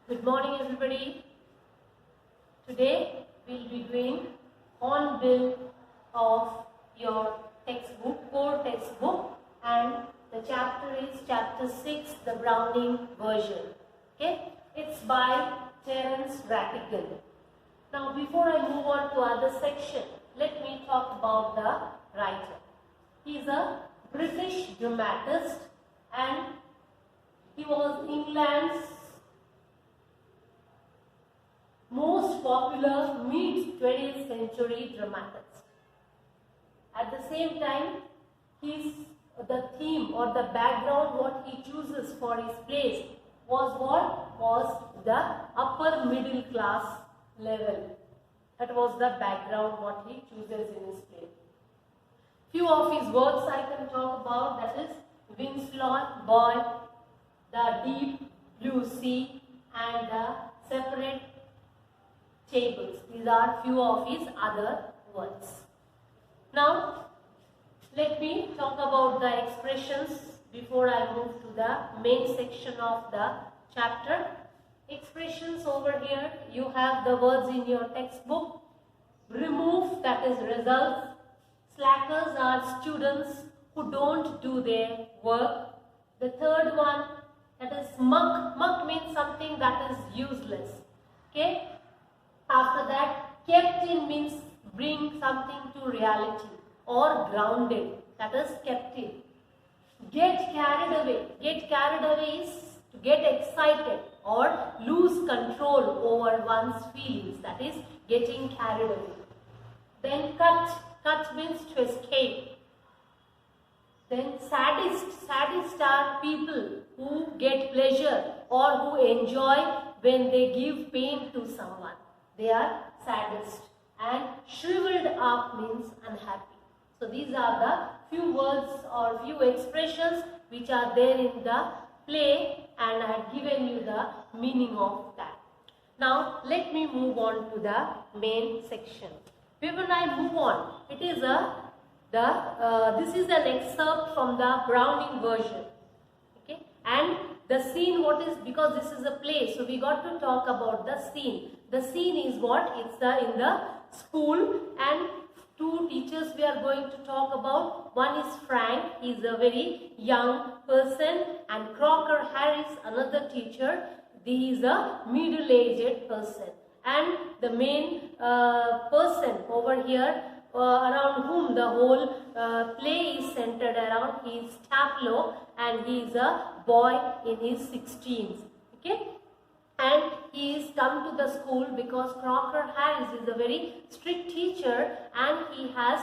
Good morning everybody. Today we'll be doing hornbill of your textbook, core textbook, and the chapter is chapter 6, the Browning version. Okay, it's by Terence Rattigan. Now before I move on to other section, let me talk about the writer. He is a British dramatist and he was England's most popular mid-20th century dramatist. At the same time, the theme or the background what he chooses for his plays was the upper middle class level. That was the background what he chooses in his play. Few of his works I can talk about, that is Winslot Boy, The Deep Blue Sea, and The Separate Tables. These are few of his other works. Now let me talk about the expressions before I move to the main section of the chapter. Expressions over here, you have the words in your textbook. Remove, that is results. Slackers are students who don't do their work. The third one, that is muck. Muck means something that is useless. Okay. After that, kept in means bring something to reality or grounded, that is kept in. Get carried away. Get carried away is to get excited or lose control over one's feelings, that is getting carried away. Then cut. Cut means to escape. Then sadist are people who get pleasure or who enjoy when they give pain to someone. They are sadist. And shriveled up means unhappy. So these are the few words or few expressions which are there in the play, and I have given you the meaning of that. Now let me move on to the main section. When I move on, it is this is an excerpt from the Browning version. Okay, and the scene, what is, because this is a play, so we got to talk about the scene. The scene is what? It's in the school, and two teachers we are going to talk about. One is Frank, he is a very young person, and Crocker Harris, another teacher, he is a middle-aged person. And the main person over here around whom the whole play is centered around, he is Taplow, and he is a boy in his 16s. Okay, and he is come to the school because Crocker Harris is a very strict teacher, and he has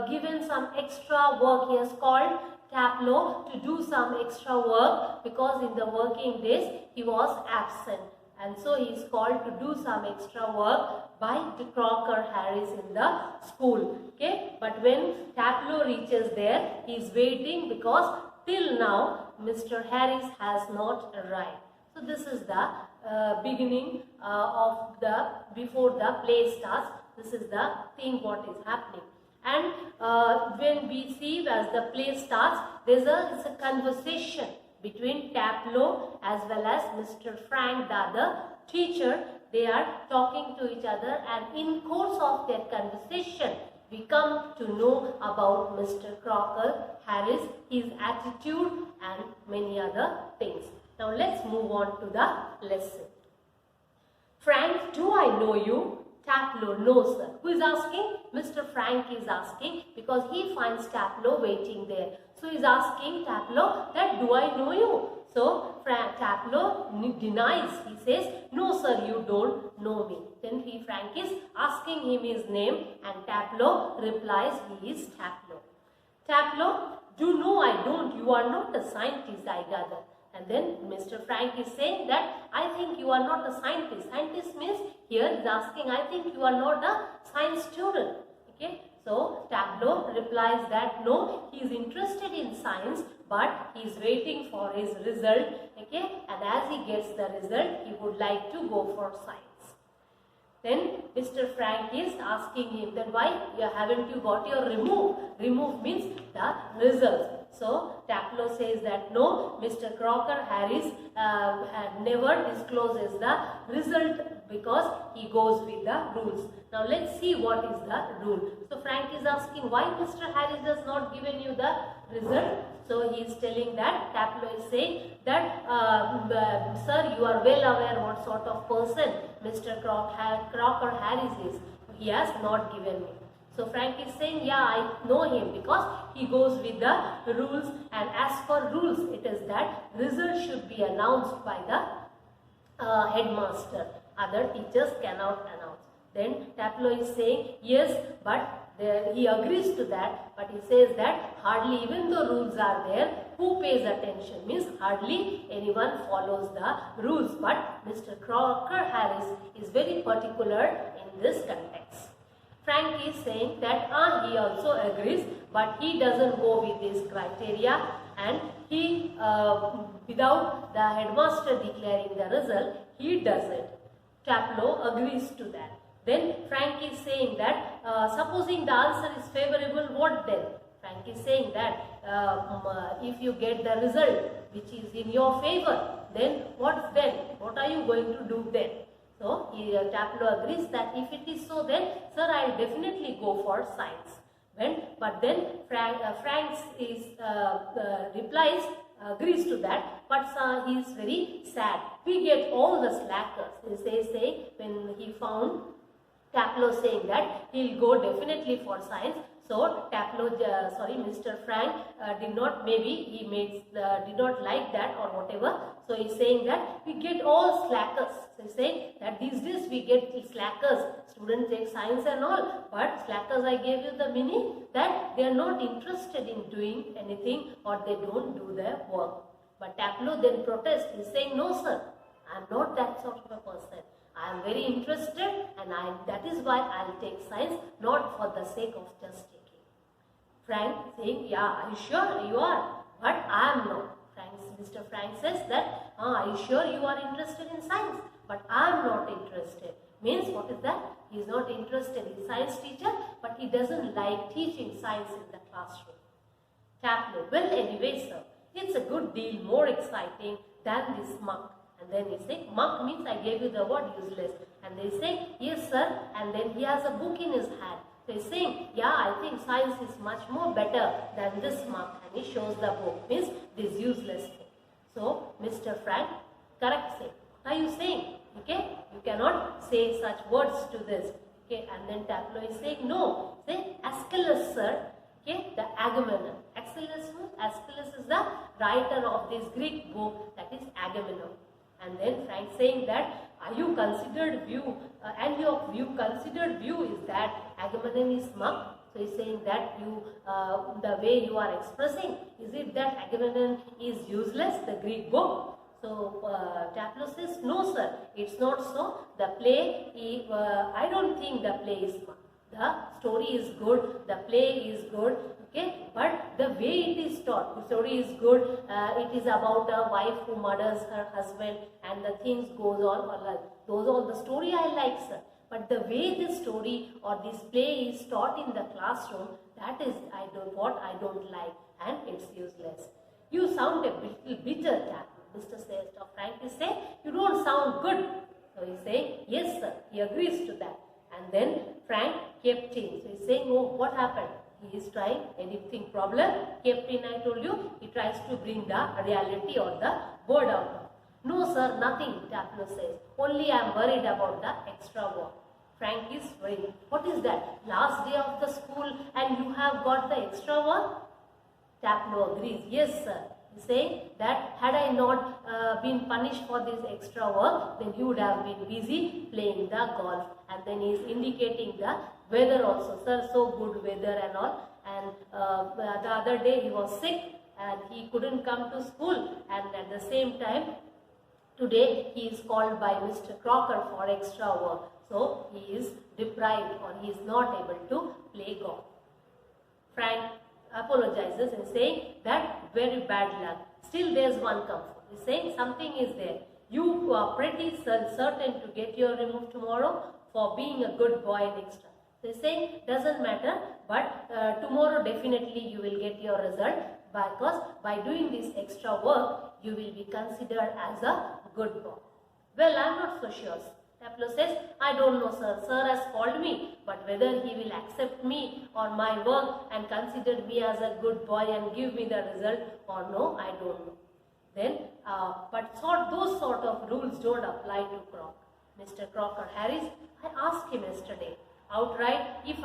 given some extra work. He has called Taplow to do some extra work because in the working days he was absent. And so he is called to do some extra work by Crocker Harris in the school. Okay, but when Taplow reaches there, he is waiting because till now Mr. Harris has not arrived. So this is the beginning of the, before the play starts. This is the thing what is happening. And when we see as the play starts, it's a conversation between Taplow as well as Mr. Frank, the other teacher. They are talking to each other, and in course of their conversation, we come to know about Mr. Crocker Harris, his attitude and many other things. Now let's move on to the lesson. Frank, do I know you? Taplow, no sir. Who is asking? Mr. Frank is asking because he finds Taplow waiting there. So he is asking Taplow that, do I know you? So Taplow denies. He says, no sir, you don't know me. Then Frank is asking him his name, and Taplow replies he is Taplow. Taplow, do no I don't. You are not a scientist, I gather. And then Mr. Frank is saying that I think you are not a scientist. Scientist means here is asking, I think you are not a science student. Okay. So Taplow replies that no, he is interested in science, but he is waiting for his result. Okay. And as he gets the result, he would like to go for science. Then Mr. Frank is asking him that why haven't you got your remove? Remove means the results. So Taplow says that no, Mr. Crocker Harris never discloses the result because he goes with the rules. Now let's see what is the rule. So Frank is asking why Mr. Harris does not given you the result. So he is telling that Taplow is saying that sir, you are well aware what sort of person Mr. Crocker Harris is. He has not given me. So Frank is saying, yeah, I know him because he goes with the rules, and as per rules, it is that result should be announced by the headmaster. Other teachers cannot announce. Then Taplow is saying, yes, but he agrees to that, but he says that hardly even though rules are there, who pays attention? Means hardly anyone follows the rules, but Mr. Crocker Harris is very particular in this context. Frank is saying that he also agrees, but he doesn't go with this criteria, and he without the headmaster declaring the result, he does it. Taplow agrees to that. Then Frank is saying that supposing the answer is favorable, what then? Frank is saying that if you get the result which is in your favor, then what then? What are you going to do then? So Taplow agrees that if it is so, then sir, I will definitely go for science. But then Frank replies, agrees to that, but he is very sad. We get all the slackers. They say when he found Taplow saying that he will go definitely for science. So Mr. Frank did not like that or whatever. So he's saying that we get all slackers. So he's saying that these days we get slackers. Students take science and all, but slackers, I gave you the meaning that they are not interested in doing anything or they don't do their work. But Taplow then protests. He's saying, no sir, I am not that sort of a person. I am very interested, and that is why I will take science, not for the sake of just taking. Frank saying, yeah, are you sure you are? But I am not. Mr. Frank says that, are you sure you are interested in science? But I am not interested. Means what is that? He is not interested in science teacher, but he doesn't like teaching science in the classroom. Taplow, well anyway sir, it's a good deal more exciting than this muck. And then he say, muck means I gave you the word useless. And they say, yes sir, and then he has a book in his hand. So he's saying, yeah, I think science is much more better than this muck. And he shows the book, means this useless thing. So Mr. Frank corrects him. What are you saying? Okay, you cannot say such words to this. Okay, and then Taplow is saying, no, say Aeschylus sir. Okay, the Agamemnon. Aeschylus is the writer of this Greek book, that is Agamemnon. And then Frank saying that your considered view is that Agamemnon is muck. So he's saying that the way you are expressing, is it that Agamemnon is useless, the Greek book? So Taplow says, no sir, it's not so. The play, I don't think the play is muck. The story is good, the play is good, okay, but the way it is taught, the story is good, it is about a wife who murders her husband and the things goes on, those all the story I like sir, but the way this story or this play is taught in the classroom, that is what I don't like, and it's useless. You sound a little bitter, Taplow. Mr. Frank is saying, you don't sound good. So he's saying, yes sir, he agrees to that. And then Frank kept in. So he's saying, oh, what happened? He is trying anything problem. Kept in, I told you, he tries to bring the reality or the word out. No sir, nothing, Taplow says. Only I am worried about the extra work. Frank is worried. What is that? Last day of the school and you have got the extra work? Taplow agrees. Yes sir. He's saying that had I not been punished for this extra work, then he would have been busy playing the golf. And then he is indicating the weather also. Sir, so good weather and all. And the other day he was sick and he couldn't come to school. And at the same time, today he is called by Mr. Crocker for extra work. So he is deprived or he is not able to play golf. Frank apologizes and saying that very bad luck. Still there's one comfort. He's saying something is there. You are pretty certain to get your remove tomorrow for being a good boy in extra. So he's saying doesn't matter, but tomorrow definitely you will get your result. because by doing this extra work, you will be considered as a good boy. Well, I am not so sure. Taplow says, I don't know, sir. Sir has called me, but whether he will accept me or my work and consider me as a good boy and give me the result or no, I don't know. Then, but those sort of rules don't apply to Crocker. Mr. Crocker Harris, I asked him yesterday outright if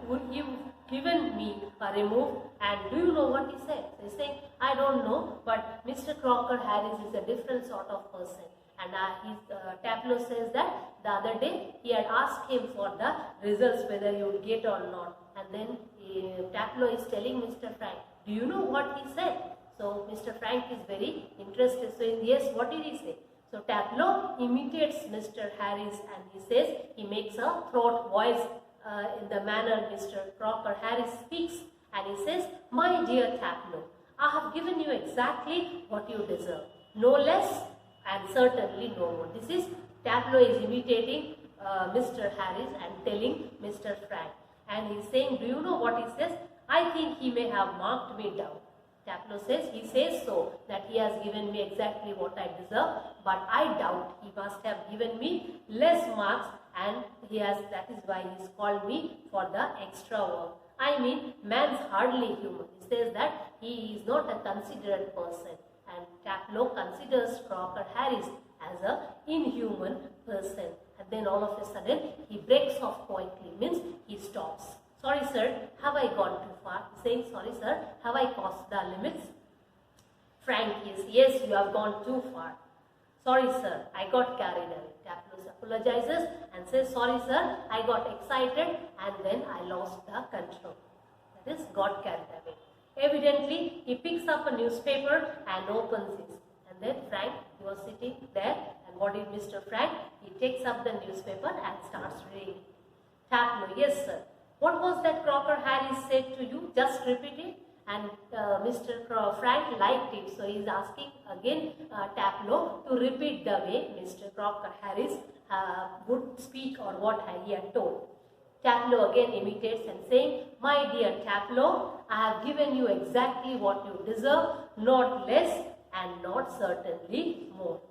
would you given me a remove, and do you know what he said? He said, I don't know, but Mr. Crocker Harris is a different sort of person. And Taplow says that the other day he had asked him for the results whether he would get or not. And then Taplow is telling Mr. Frank, do you know what he said? So Mr. Frank is very interested. So yes, what did he say? So Taplow imitates Mr. Harris and he says, he makes a throat voice in the manner Mr. Crocker Harris speaks, and he says, my dear Taplow, I have given you exactly what you deserve. No less and certainly no more. This is Taplow is imitating Mr. Harris and telling Mr. Frank. And he is saying, do you know what he says? I think he may have marked me down. Taplow says, he says so, that he has given me exactly what I deserve, but I doubt he must have given me less marks, and that is why he's called me for the extra work. I mean, man's hardly human. He says that he is not a considerate person, and Taplow considers Crocker Harris as a inhuman person. And then all of a sudden, he breaks off quietly, means he stops. Sorry sir, have I gone too far? Saying, sorry sir, have I crossed the limits? Frank is, yes, you have gone too far. Sorry sir, I got carried away. Taplow apologizes and says, sorry sir, I got excited and then I lost the control. That is, got carried away. Evidently, he picks up a newspaper and opens it. And then Frank, he was sitting there, and what did Mr. Frank? He takes up the newspaper and starts reading. Taplow, yes sir. What was that Crocker Harris said to you? Just repeat it. And Mr. Frank liked it. So he is asking again Taplow to repeat the way Mr. Crocker Harris would speak or what he had told. Taplow again imitates and saying, my dear Taplow, I have given you exactly what you deserve, not less and not certainly more.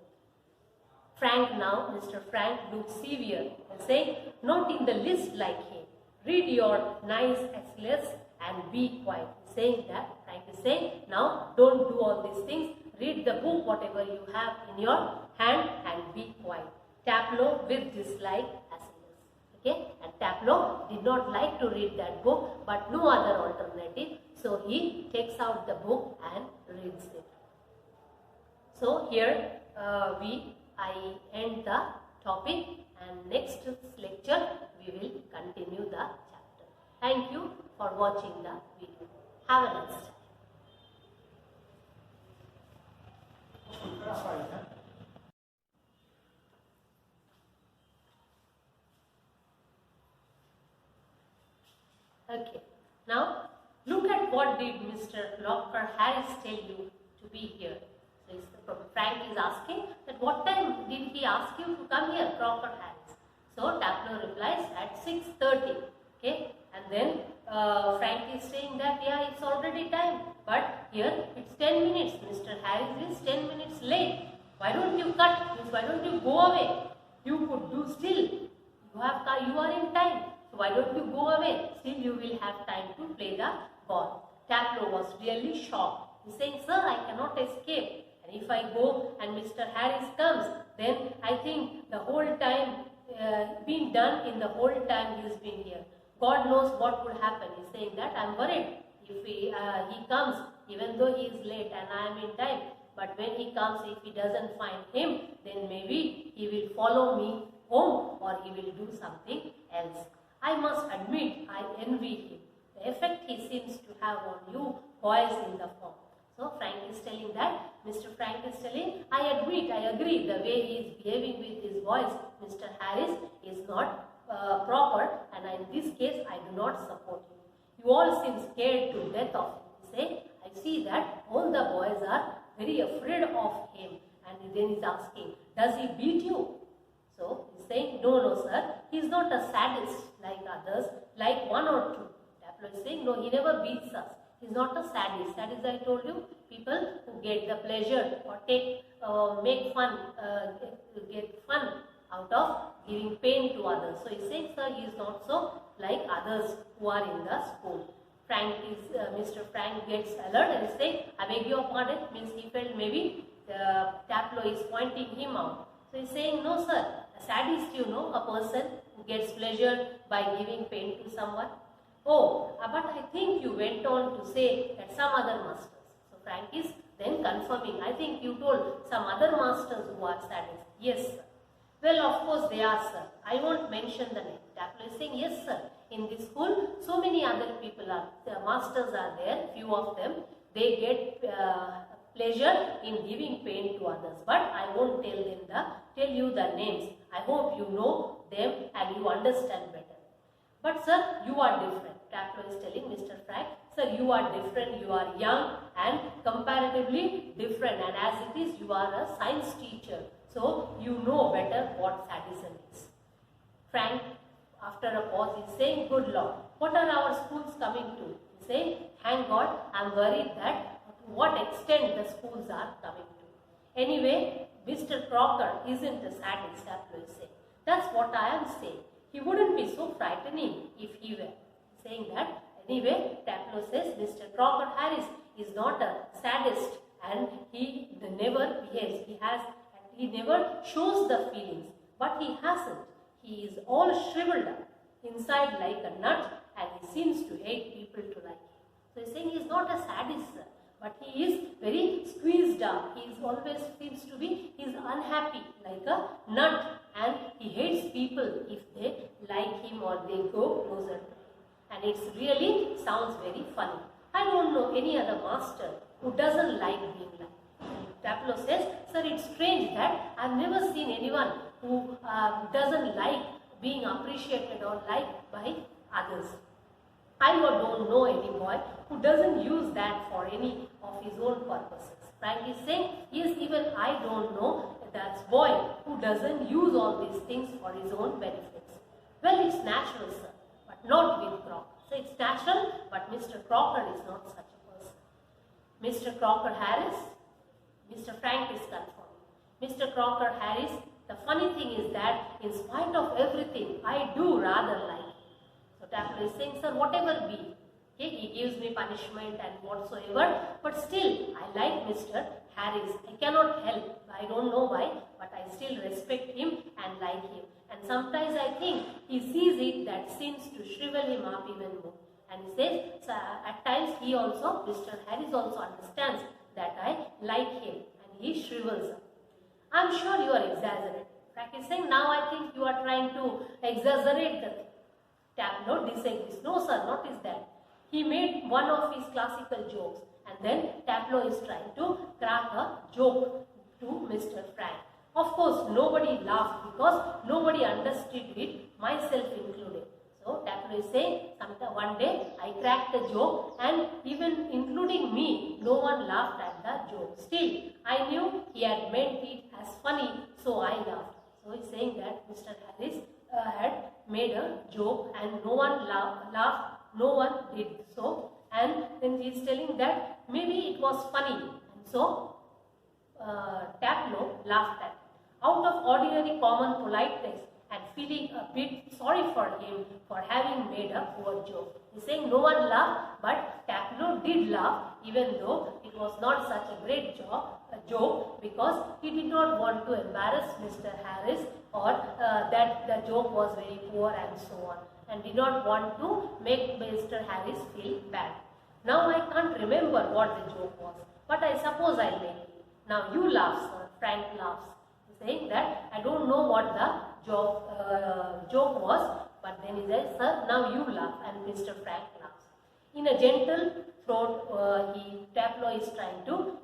Frank now, Mr. Frank looks severe and saying, not in the least like him. Read your nice essays and be quiet. Saying that, Frank is saying, now don't do all these things. Read the book, whatever you have in your hand, and be quiet. Taplow with dislike essays. Okay? And Taplow did not like to read that book, but no other alternative. So he takes out the book and reads it. So here I end the topic, and next lecture we will continue the chapter. Thank you for watching the video. Have a nice time. Okay, now look at what did Mr. Crocker Harris tell you to be here. So Frank is asking that what time did he ask you to come here, Crocker Harris? So Taplow replies at 6:30. Okay, and then Frank is saying that yeah, it's already time, but here it's 10 minutes. Mr. Harris is 10 minutes late. Why don't you cut? Why don't you go away? You could do still. You are in time. So why don't you go away? Still you will have time to play the ball. Taplow was really shocked. He's saying, sir, I cannot escape. And if I go and Mr. Harris comes, then I think the whole time been done in the whole time he's been here. God knows what would happen. He's saying that I'm worried. If he comes, even though he is late and I am in time, but when he comes, if he doesn't find him, then maybe he will follow me home or he will do something else. I must admit, I envy him. The effect he seems to have on you boys in the form. So Frank is telling that, Mr. Frank is telling, I agree, the way he is behaving with his boys, Mr. Harris, is not proper, and in this case, I do not support him. You all seem scared to death of him. Say, I see that all the boys are very afraid of him, and then he is asking, does he beat you? So he is saying, no sir, he is not a sadist like others, like one or two. Taplow is saying, no, he never beats us. He's not a sadist. Sadist, I told you, people who get the pleasure or make fun, get fun out of giving pain to others. So he's saying, sir, he is not so like others who are in the school. Mr. Frank gets alert and is saying, I beg your pardon, means he felt maybe Taplow is pointing him out. So he's saying, no sir, a sadist, a person who gets pleasure by giving pain to someone. Oh, but I think you went on to say that some other masters. So Frank is then confirming, I think you told some other masters who are sadists. Yes sir. Well, of course they are, sir. I won't mention the name. Taplow is saying, yes sir. In this school, so many other people are, masters are there, few of them. They get pleasure in giving pain to others. But I won't tell you the names. I hope you know them and you understand better. But sir, you are different. Taplow is telling Mr. Frank, sir, you are different. You are young and comparatively different. And as it is, you are a science teacher. So you know better what sadism is. Frank, after a pause, is saying, good Lord, what are our schools coming to? He saying, thank God, I am worried that to what extent the schools are coming to. Anyway, Mr. Crocker isn't a sadist, Taplow is saying. That's what I am saying. He wouldn't be so frightening if he were. Saying that, anyway, Taplow says, Mr. Crocker Harris is not a sadist and he never behaves. He never shows the feelings, but he hasn't. He is all shriveled up inside like a nut and he seems to hate people to like him. So he is saying he is not a sadist, sir, but he is very squeezed up. He is always seems to be, he is unhappy like a nut and he hates people if they like him or they go closer to him. And it really sounds very funny. I don't know any other master who doesn't like being liked. Taplow says, sir, it's strange that I've never seen anyone who doesn't like being appreciated or liked by others. I don't know any boy who doesn't use that for any of his own purposes. Frank is saying, yes, even I don't know that boy who doesn't use all these things for his own benefits. Well, it's natural, sir, but not with Crocker. So it's natural, but Mr. Crocker is not such a person. Mr. Crocker Harris, Mr. Frank is confirming. Mr. Crocker Harris, the funny thing is that in spite of everything, I do rather like him. So Taplow is saying, sir, whatever be, okay, he gives me punishment and whatsoever, but still I like Mr. Harris. I cannot help. I don't know why, but I still respect him and like him. And sometimes I think he sees it that seems to shrivel him up even more. And he says, so at times he also, Mr. Harris also understands that I like him and he shrivels up. I'm sure you are exaggerating. Frank is saying, now I think you are trying to exaggerate the thing. Taplow disagrees. No sir, not is that. He made one of his classical jokes and then Taplow is trying to crack a joke to Mr. Frank. Of course, nobody laughed because nobody understood it, myself included. So Taplow is saying, one day I cracked a joke and even including me, no one laughed at the joke. Still, I knew he had meant it as funny, so I laughed. So he is saying that Mr. Harris had made a joke and no one laughed, no one did so. And then he is telling that maybe it was funny. And so Taplow laughed at it. Out of ordinary common politeness and feeling a bit sorry for him for having made a poor joke. He is saying no one laughed, but Taplow did laugh even though it was not such a great joke because he did not want to embarrass Mr. Harris or that the joke was very poor and so on, and did not want to make Mr. Harris feel bad. Now I can't remember what the joke was, but I suppose I'll make it. Now you laugh, sir. Frank laughs, saying that I don't know what the joke was, but then he says, sir, now you laugh, and Mr. Frank laughs. In a gentle throat, Taplow is trying to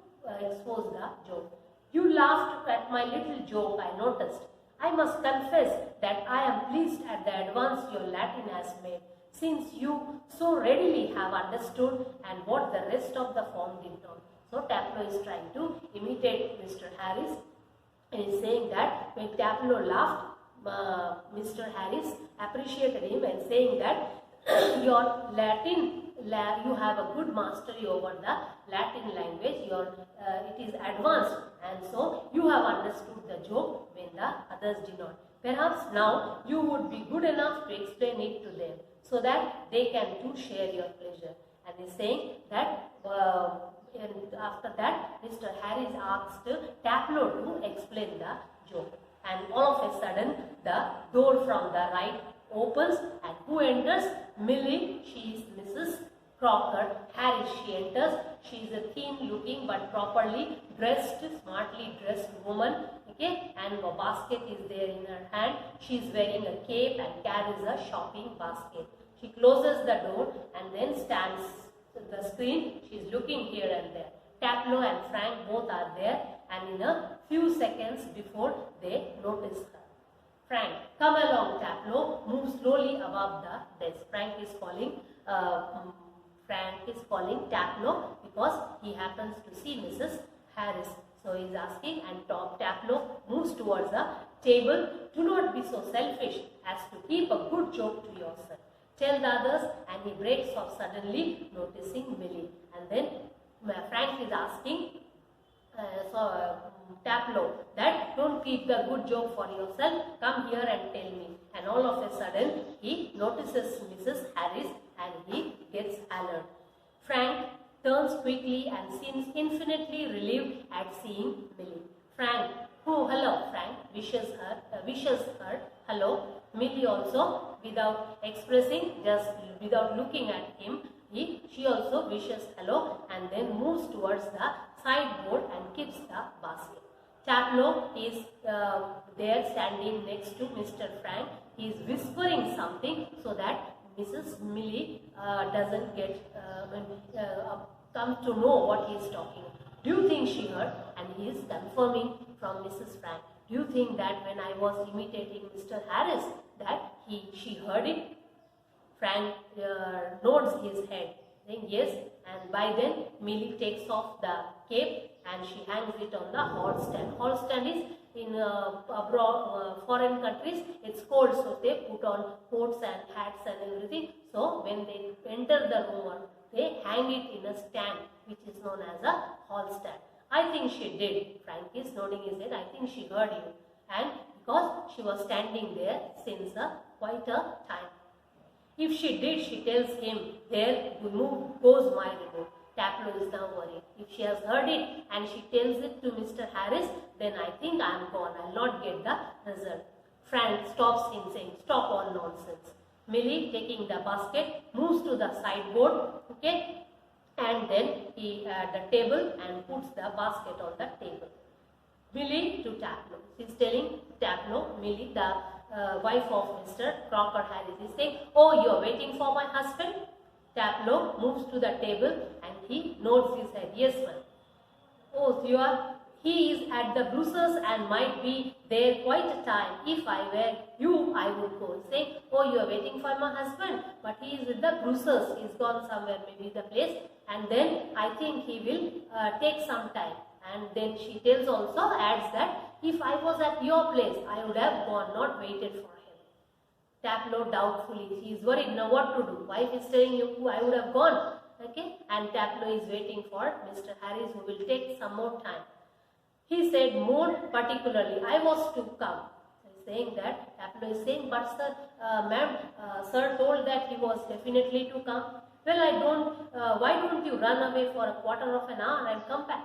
expose the joke. You laughed at my little joke, I noticed. I must confess that I am pleased at the advance your Latin has made, since you so readily have understood and what the rest of the form did not. So Taplow is trying to imitate Mr. Harris and is saying that when Taplow laughed, Mr. Harris appreciated him and saying that your Latin you have a good mastery over the Latin language. It is advanced, and so you have understood the joke when the others did not. Perhaps now you would be good enough to explain it to them so that they can too share your pleasure. And he's saying that and after that Mr. Harris asked Taplow to explain the joke. And all of a sudden the door from the right opens, and who enters? Millie. She is Mrs. Crocker Harris. She enters. She is a thin looking but properly dressed, smartly dressed woman. Okay, and a basket is there in her hand. She is wearing a cape and carries a shopping basket. She closes the door and then stands at the screen. She is looking here and there. Taplow and Frank both are there, and in a few seconds before they notice her. Frank, come along, Taplow. Move slowly above the desk. Frank is calling Taplow because he happens to see Mrs. Harris. So he is asking, and Taplow moves towards the table. Do not be so selfish as to keep a good joke to yourself. Tell the others, and he breaks off suddenly, noticing Millie. And then Frank is asking Taplow that don't keep the good joke for yourself, come here and tell me. And all of a sudden he notices Mrs. Harris and he gets alert. Frank turns quickly and seems infinitely relieved at seeing Millie. Frank, oh hello, Frank wishes her hello. Millie also, without expressing, just without looking at him, she also wishes hello and then moves towards the sideboard and keeps the basket. Taplow is there standing next to Mr. Frank. He is whispering something so that Mrs. Millie doesn't come to know what he is talking. Do you think she heard? And he is confirming from Mrs. Frank. Do you think that when I was imitating Mr. Harris that she heard it? Frank nods his head, saying yes, and by then Millie takes off the cape and she hangs it on the hall stand. Hall stand is in abroad, foreign countries, it's cold, so they put on coats and hats and everything. So when they enter the room, they hang it in a stand which is known as a hall stand. I think she did. Frank is nodding his head. I think she heard you, and because she was standing there since quite a time. If she did, she tells him, there goes my remote. Taplow is now worried. If she has heard it and she tells it to Mr. Harris, then I think I am gone. I will not get the result. Frank stops him saying, stop all nonsense. Millie, taking the basket, moves to the sideboard, okay, and then he at the table and puts the basket on the table. Millie to Taplow. She is telling Taplow, Millie, the wife of Mr. Crocker Harris, is saying, oh, you are waiting for my husband? Taplow moves to the table and he nods his head. Yes, ma'am. Oh, he is at the Brussels and might be there quite a time. If I were you, I would go. Say, oh, you are waiting for my husband, but he is with the Brussels. He is gone somewhere, maybe the place, and then I think he will take some time. And then she adds that if I was at your place, I would have gone, not waited for him. Taplow doubtfully, he is worried now what to do. Wife is telling you, I would have gone. Okay, and Taplow is waiting for Mr. Harris, who will take some more time. He said more particularly, I was to come. Saying that, Taplow is saying, but sir, sir told that he was definitely to come. Well, why don't you run away for a quarter of an hour and come back?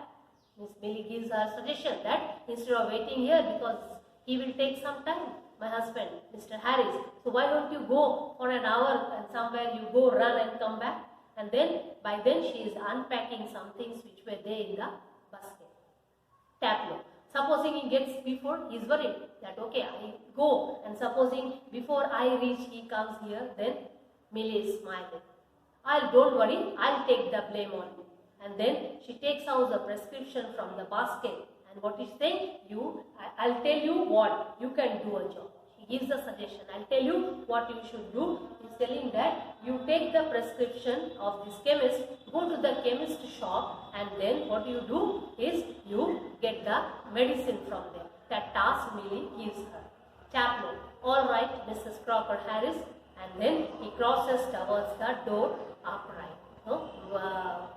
Miss Millie gives her suggestion that instead of waiting here, because he will take some time, my husband, Mr. Harris. So why don't you go for an hour and somewhere you go run and come back? And then by then she is unpacking some things which were there in the basket. Taplow. Supposing he gets before, he is worried that okay, I go, and supposing before I reach he comes here, then Millie is smiling. Don't worry, I'll take the blame on me. And then she takes out the prescription from the basket, and what is saying? I'll tell you what, you can do a job. She gives a suggestion. I'll tell you what you should do. He's telling that you take the prescription of this chemist, go to the chemist shop, and then what you do is you get the medicine from there. That task Millie gives her. Taplow, all right, Mrs. Crocker Harris, and then he crosses towards the door upright. no,